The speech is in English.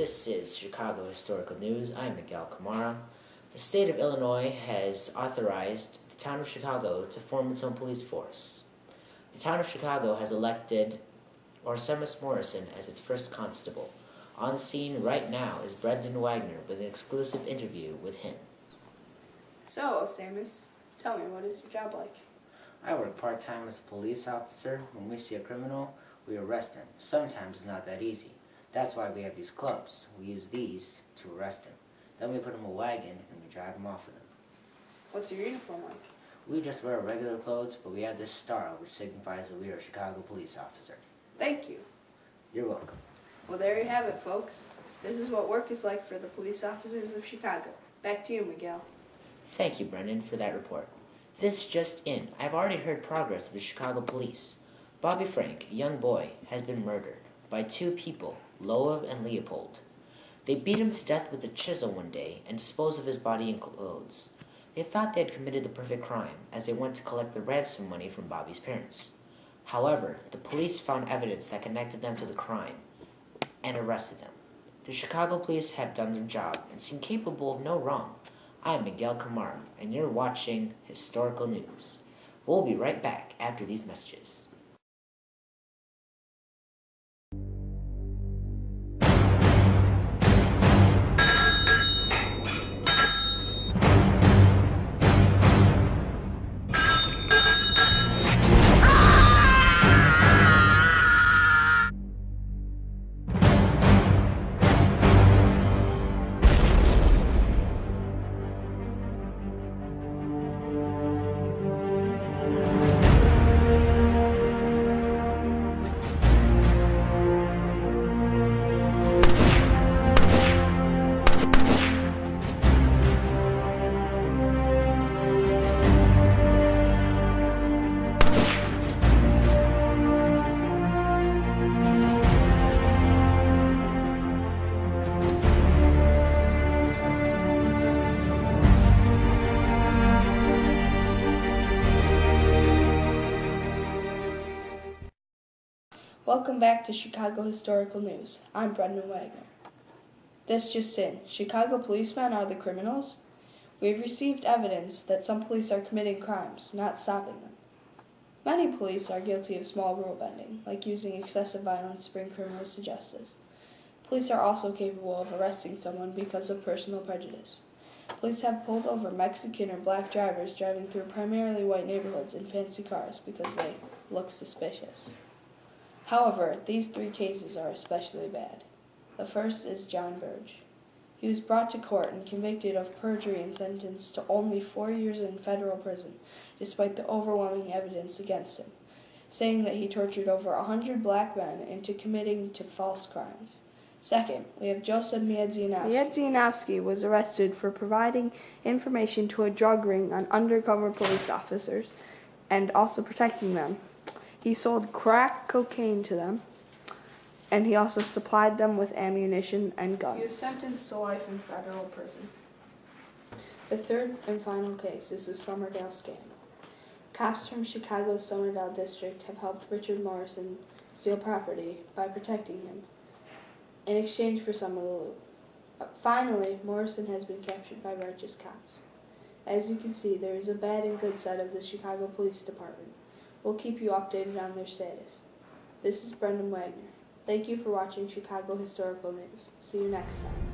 This is Chicago Historical News. I'm Miguel Camara. The state of Illinois has authorized the town of Chicago to form its own police force. The town of Chicago has elected Orsemus Morrison as its first constable. On scene right now is Brendan Wagner with an exclusive interview with him. So, Orsemus, tell me, what is your job like? I work part-time as a police officer. When we see a criminal, we arrest him. Sometimes it's not that easy. That's why we have these clubs. We use these to arrest him. Then we put him in a wagon and we drive him off with him. What's your uniform like? We just wear regular clothes, but we have this star which signifies that we are a Chicago police officer. Thank you. You're welcome. Well, there you have it, folks. This is what work is like for the police officers of Chicago. Back to you, Miguel. Thank you, Brendan, for that report. This just in. I've already heard progress of the Chicago police. Bobby Frank, a young boy, has been murdered by two people, Loeb and Leopold. They beat him to death with a chisel one day and disposed of his body and clothes. They thought they had committed the perfect crime as they went to collect the ransom money from Bobby's parents. However, the police found evidence that connected them to the crime and arrested them. The Chicago police have done their job and seem capable of no wrong. I'm Miguel Camara, and you're watching Historical News. We'll be right back after these messages. Welcome back to Chicago Historical News. I'm Brendan Wagner. This just in. Chicago policemen are the criminals? We've received evidence that some police are committing crimes, not stopping them. Many police are guilty of small rule bending, like using excessive violence to bring criminals to justice. Police are also capable of arresting someone because of personal prejudice. Police have pulled over Mexican or black drivers driving through primarily white neighborhoods in fancy cars because they look suspicious. However, these three cases are especially bad. The first is John Burge. He was brought to court and convicted of perjury and sentenced to only 4 years in federal prison, despite the overwhelming evidence against him, saying that he tortured over 100 black men into committing to false crimes. Second, we have Joseph Miedzianowski. Miedzianowski was arrested for providing information to a drug ring on undercover police officers and also protecting them. He sold crack cocaine to them, and he also supplied them with ammunition and guns. He was sentenced to life in federal prison. The third and final case is the Somerdale scandal. Cops from Chicago's Somerdale district have helped Richard Morrison steal property by protecting him in exchange for some of the loot. Finally, Morrison has been captured by righteous cops. As you can see, there is a bad and good side of the Chicago Police Department. We'll keep you updated on their status. This is Brendan Wagner. Thank you for watching Chicago Historical News. See you next time.